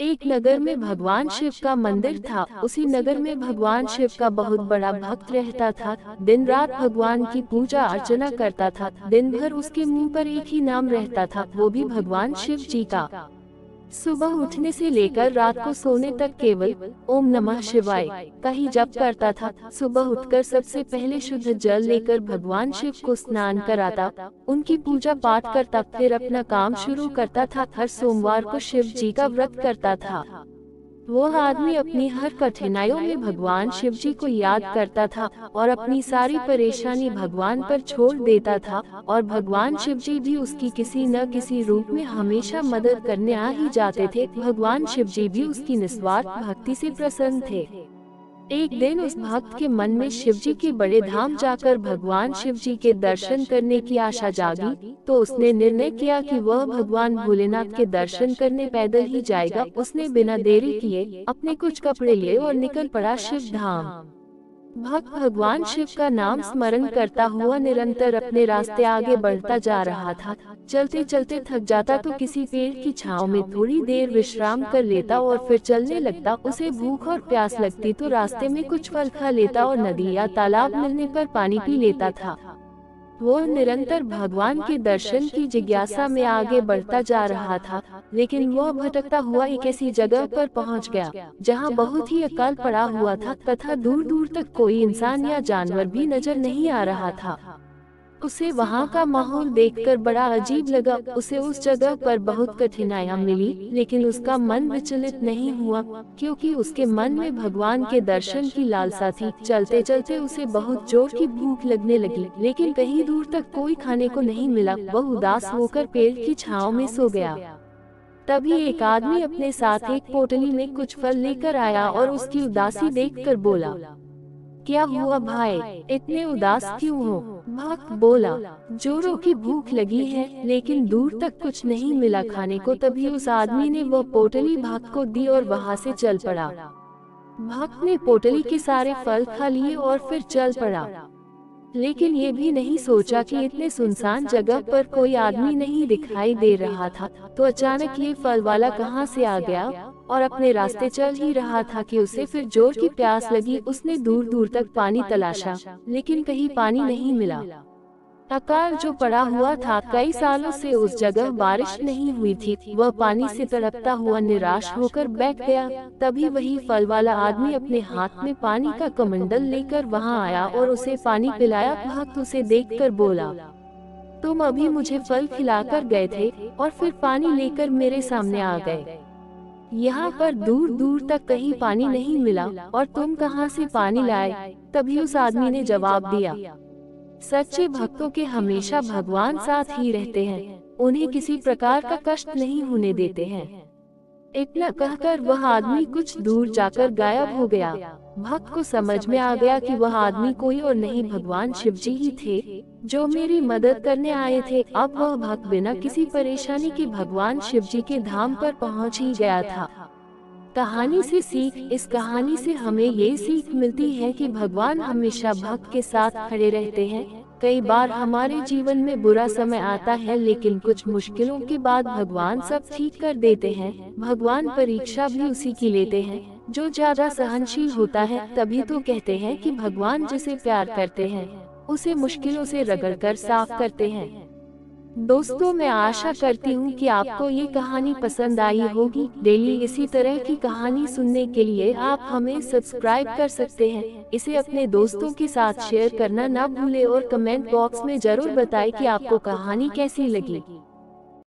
एक नगर में भगवान शिव का मंदिर था। उसी नगर में भगवान शिव का बहुत बड़ा भक्त रहता था। दिन रात भगवान की पूजा अर्चना करता था। दिन भर उसके मुंह पर एक ही नाम रहता था, वो भी भगवान शिव जी का। सुबह उठने से लेकर रात को सोने तक केवल ओम नमः शिवाय का ही जप करता था। सुबह उठकर सबसे पहले शुद्ध जल लेकर भगवान शिव को स्नान कराता, उनकी पूजा पाठ करता, फिर अपना काम शुरू करता था। हर सोमवार को शिव जी का व्रत करता था। वो आदमी अपनी हर कठिनाइयों में भगवान शिव जी को याद करता था और अपनी सारी परेशानी भगवान पर छोड़ देता था, और भगवान शिव जी भी उसकी किसी न किसी रूप में हमेशा मदद करने आ ही जाते थे। भगवान शिव जी भी उसकी निस्वार्थ भक्ति से प्रसन्न थे। एक दिन उस भक्त के मन में शिवजी के बड़े धाम जाकर भगवान शिवजी के दर्शन करने की आशा जागी, तो उसने निर्णय किया कि वह भगवान भोलेनाथ के दर्शन करने पैदल ही जाएगा। उसने बिना देरी किए अपने कुछ कपड़े लिए और निकल पड़ा शिव धाम। भक्त भगवान शिव का नाम स्मरण करता हुआ निरंतर अपने रास्ते आगे बढ़ता जा रहा था। चलते चलते थक जाता तो किसी पेड़ की छांव में थोड़ी देर विश्राम कर लेता और फिर चलने लगता। उसे भूख और प्यास लगती तो रास्ते में कुछ फल खा लेता और नदी या तालाब मिलने पर पानी पी लेता था। वो निरंतर भगवान के दर्शन की जिज्ञासा में आगे बढ़ता जा रहा था, लेकिन वह भटकता हुआ एक ऐसी जगह पर पहुंच गया जहां बहुत ही अकाल पड़ा हुआ था तथा दूर दूर तक कोई इंसान या जानवर भी नजर नहीं आ रहा था। उसे वहां का माहौल देखकर बड़ा अजीब लगा। उसे उस जगह पर बहुत कठिनाइयां मिली, लेकिन उसका मन विचलित नहीं हुआ, क्योंकि उसके मन में भगवान के दर्शन की लालसा थी। चलते चलते उसे बहुत जोर की भूख लगने लगी, लेकिन कहीं दूर तक कोई खाने को नहीं मिला। वह उदास होकर पेड़ की छांव में सो गया। तभी एक आदमी अपने साथ एक पोटली में कुछ फल लेकर आया और उसकी उदासी देखकर बोला, क्या हुआ भाई, इतने उदास क्यों हो? भक्त बोला, जोरों की भूख लगी है, लेकिन दूर तक कुछ नहीं मिला खाने को। तभी उस आदमी ने वह पोटली भक्त को दी और वहां से चल पड़ा। भक्त ने पोटली के सारे फल खा लिए और फिर चल पड़ा, लेकिन ये भी नहीं सोचा कि इतने सुनसान जगह पर कोई आदमी नहीं दिखाई दे रहा था। तो अचानक ये फल वाला कहाँ से आ गया और अपने रास्ते चल ही रहा था कि उसे फिर जोर की प्यास लगी। उसने दूर दूर तक पानी तलाशा, लेकिन कहीं पानी नहीं मिला। अकाल जो पड़ा हुआ था, कई सालों से उस जगह बारिश नहीं हुई थी। वह पानी से तड़पता हुआ निराश होकर बैठ गया। तभी वही फल वाला आदमी अपने हाथ में पानी का कमंडल लेकर वहां आया और उसे पानी पिलाया। भक्त उसे देखकर बोला, तुम अभी मुझे फल खिलाकर गए थे और फिर पानी लेकर मेरे सामने आ गए। यहाँ पर दूर दूर तक कहीं पानी नहीं मिला और तुम कहाँ से पानी लाए? तभी उस आदमी ने जवाब दिया, सच्चे भक्तों के हमेशा भगवान साथ ही रहते हैं, उन्हें किसी प्रकार का कष्ट नहीं होने देते हैं। इतना कहकर वह आदमी कुछ दूर जाकर गायब हो गया। भक्त को समझ में आ गया कि वह आदमी कोई और नहीं, भगवान शिव जी ही थे जो मेरी मदद करने आए थे। अब वह भक्त बिना किसी परेशानी के भगवान शिव जी के धाम पर पहुंच ही गया था। कहानी से सीख, इस कहानी से हमें ये सीख मिलती है कि भगवान हमेशा भक्त के साथ खड़े रहते हैं। कई बार हमारे जीवन में बुरा समय आता है, लेकिन कुछ मुश्किलों के बाद भगवान सब ठीक कर देते हैं। भगवान परीक्षा भी उसी की लेते हैं जो ज्यादा सहनशील होता है। तभी तो कहते हैं कि भगवान जिसे प्यार करते हैं उसे मुश्किलों से रगड़कर साफ करते हैं। दोस्तों, मैं आशा करती हूँ कि आपको ये कहानी पसंद आई होगी। डेली इसी तरह की कहानी सुनने के लिए आप हमें सब्सक्राइब कर सकते हैं। इसे अपने दोस्तों के साथ शेयर करना ना भूलें और कमेंट बॉक्स में जरूर बताएं कि आपको कहानी कैसी लगी।